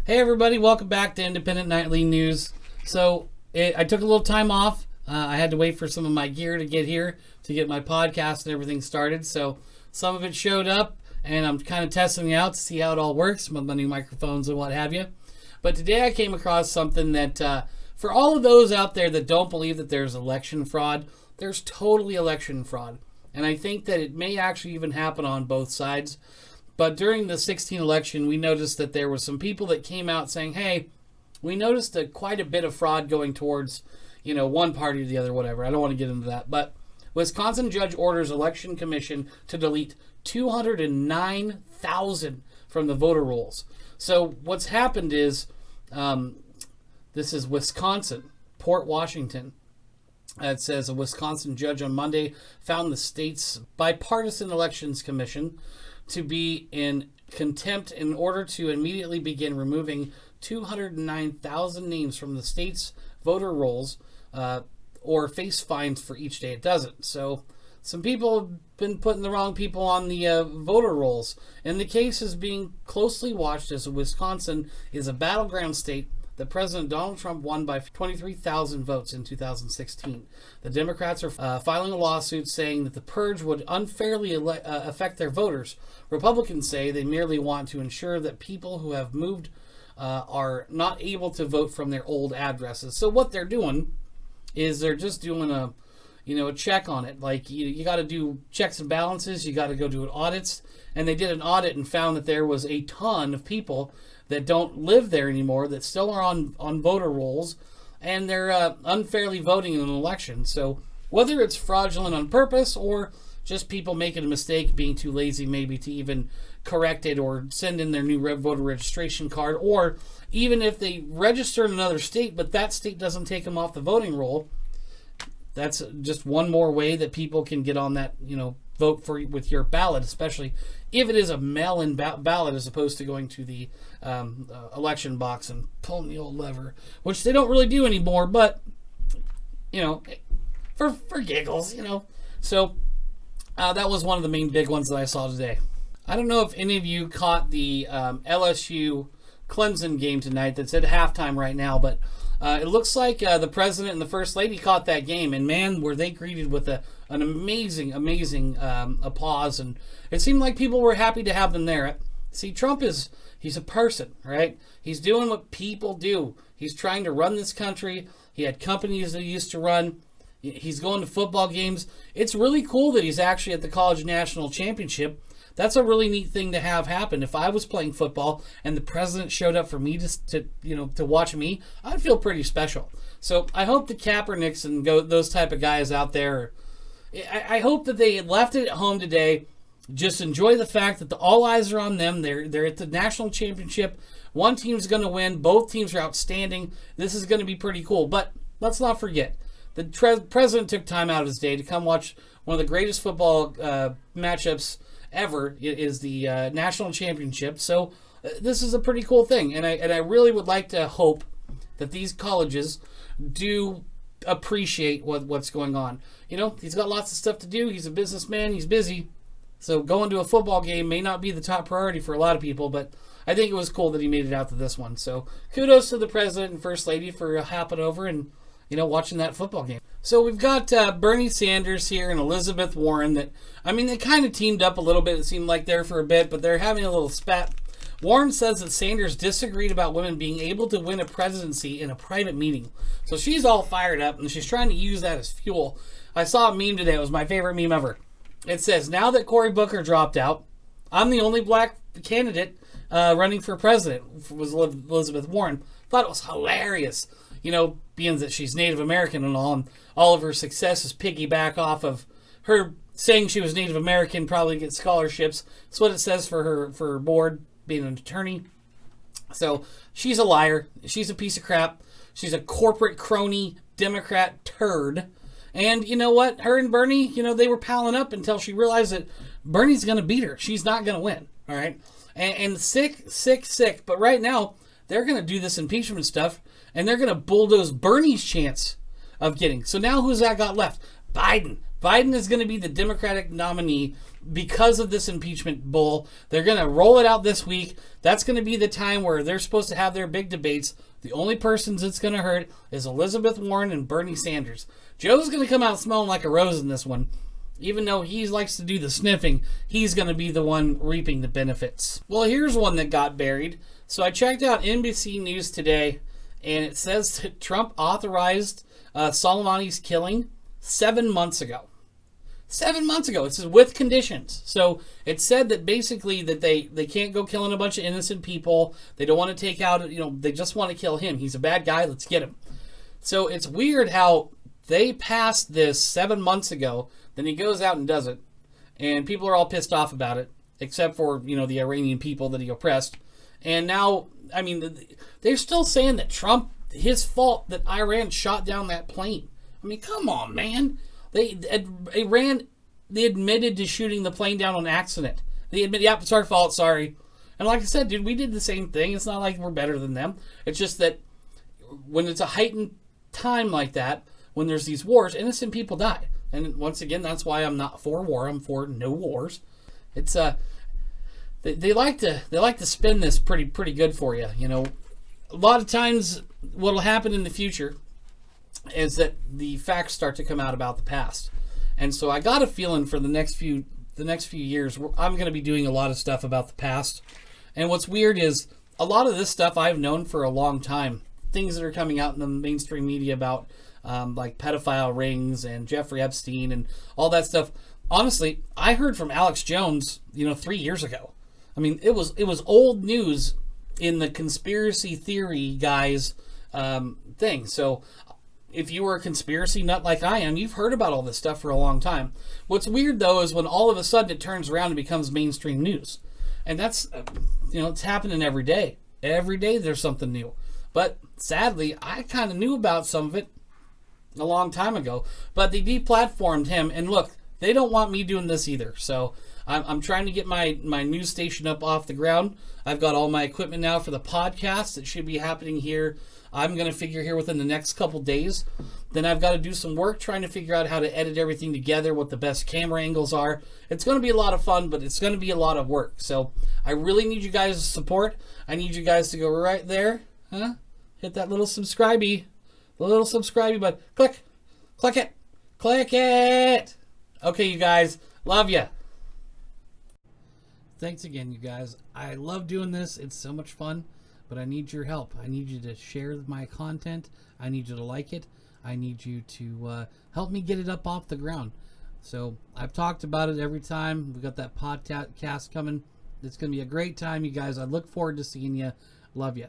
Hey everybody, welcome back to Independent Nightly News. I took a little time off. I had to wait for some of my gear to get here to get my podcast and everything started. So some of it showed up and I'm kind of testing it out to see how it all works with my new microphones and what have you. But today I came across something that for all of those out there that don't believe that there's election fraud, there's totally election fraud. And I think that it may actually even happen on both sides. But during the 2016 election, we noticed that there were some people that came out saying, hey, we noticed quite a bit of fraud going towards, one party or the other, whatever. I don't want to get into that. But Wisconsin judge orders election commission to delete 209,000 from the voter rolls. So what's happened is, this is Wisconsin, Port Washington. It says a Wisconsin judge on Monday found the state's bipartisan elections commission to be in contempt in order to immediately begin removing 209,000 names from the state's voter rolls or face fines for each day it doesn't. So some people have been putting the wrong people on the voter rolls. And the case is being closely watched as Wisconsin is a battleground state that President Donald Trump won by 23,000 votes in 2016. The Democrats are filing a lawsuit saying that the purge would unfairly affect their voters. Republicans say they merely want to ensure that people who have moved are not able to vote from their old addresses. So what they're doing is they're just doing a check on it. Like you got to do checks and balances. You got to go do audits. And they did an audit and found that there was a ton of people that don't live there anymore that still are on voter rolls, and they're unfairly voting in an election. So whether it's fraudulent on purpose or just people making a mistake, being too lazy maybe to even correct it or send in their new voter registration card, or even if they register in another state but that state doesn't take them off the voting roll, that's just one more way that people can get on that, vote for with your ballot, especially if it is a mail-in ballot as opposed to going to the election box and pulling the old lever, which they don't really do anymore, but for giggles, So that was one of the main big ones that I saw today. I don't know if any of you caught the LSU Clemson game tonight that's at halftime right now, but it looks like the president and the first lady caught that game, and man, were they greeted with an amazing applause, and it seemed like people were happy to have them there. See, Trump he's a person, right? He's doing what people do. He's trying to run this country. He had companies that he used to run. He's going to football games. It's really cool that he's actually at the college national championship. That's a really neat thing to have happen. If I was playing football and the president showed up for me to watch me, I'd feel pretty special. So I hope the Kaepernicks and those type of guys out there, I hope that they left it at home today. Just enjoy the fact that all eyes are on them. They're at the national championship. One team's going to win. Both teams are outstanding. This is going to be pretty cool. But let's not forget, the president took time out of his day to come watch one of the greatest football matchups ever. Is the national championship. So this is a pretty cool thing, and I really would like to hope that these colleges do appreciate what's going on. He's got lots of stuff to do. He's a businessman. He's busy. So going to a football game may not be the top priority for a lot of people, but I think it was cool that he made it out to this one. So kudos to the president and first lady for hopping over and watching that football game. So we've got Bernie Sanders here and Elizabeth Warren they kind of teamed up a little bit. It seemed like there for a bit, but they're having a little spat. Warren says that Sanders disagreed about women being able to win a presidency in a private meeting. So she's all fired up, and she's trying to use that as fuel. I saw a meme today. It was my favorite meme ever. It says, now that Cory Booker dropped out, I'm the only black candidate running for president, was Elizabeth Warren. Thought it was hilarious. Being that she's Native American and all of her success is piggyback off of her saying she was Native American, probably get scholarships. That's what it says for her board, being an attorney. So she's a liar. She's a piece of crap. She's a corporate crony Democrat turd. And you know what? Her and Bernie, they were palling up until she realized that Bernie's going to beat her. She's not going to win. All right. And sick. But right now, they're going to do this impeachment stuff, and they're going to bulldoze Bernie's chance of getting. So now who's that got left? Biden. Biden is going to be the Democratic nominee because of this impeachment bull. They're going to roll it out this week. That's going to be the time where they're supposed to have their big debates. The only persons it's going to hurt is Elizabeth Warren and Bernie Sanders. Joe's going to come out smelling like a rose in this one. Even though he likes to do the sniffing, he's going to be the one reaping the benefits. Well, here's one that got buried. So I checked out NBC News today, and it says that Trump authorized Soleimani's killing 7 months ago. 7 months ago. It says with conditions. So it said that basically that they can't go killing a bunch of innocent people. They don't want to take out, they just want to kill him. He's a bad guy. Let's get him. So it's weird how they passed this 7 months ago. Then he goes out and does it. And people are all pissed off about it, except for, the Iranian people that he oppressed. And now, they're still saying that Trump, his fault that Iran shot down that plane. Come on, man. Iran, they admitted to shooting the plane down on accident. They admit, yep, it's our fault, sorry. And like I said, dude, we did the same thing. It's not like we're better than them. It's just that when it's a heightened time like that, when there's these wars, innocent people die. And once again, that's why I'm not for war. I'm for no wars. It's they like to spin this pretty good for you. A lot of times, what'll happen in the future is that the facts start to come out about the past. And so I got a feeling for the next few years, I'm going to be doing a lot of stuff about the past. And what's weird is a lot of this stuff I've known for a long time. Things that are coming out in the mainstream media about like pedophile rings and Jeffrey Epstein and all that stuff. Honestly, I heard from Alex Jones, 3 years ago. It was old news in the conspiracy theory guys thing. So if you were a conspiracy nut like I am, you've heard about all this stuff for a long time. What's weird, though, is when all of a sudden it turns around and becomes mainstream news. And that's, it's happening every day. Every day there's something new. But sadly, I kind of knew about some of it a long time ago. But they deplatformed him. And look, they don't want me doing this either. So I'm trying to get my news station up off the ground. I've got all my equipment now for the podcast. It should be happening here. I'm going to figure here within the next couple days. Then I've got to do some work trying to figure out how to edit everything together, what the best camera angles are. It's going to be a lot of fun, but it's going to be a lot of work. So I really need you guys' support. I need you guys to go right there. Hit that little subscribe-y. The little subscribe-y button. Click it. Okay, you guys. Love ya. Thanks again, you guys. I love doing this. It's so much fun. But I need your help. I need you to share my content. I need you to like it. I need you to help me get it up off the ground. So I've talked about it every time. We've got that podcast coming. It's going to be a great time, you guys. I look forward to seeing you. Love you.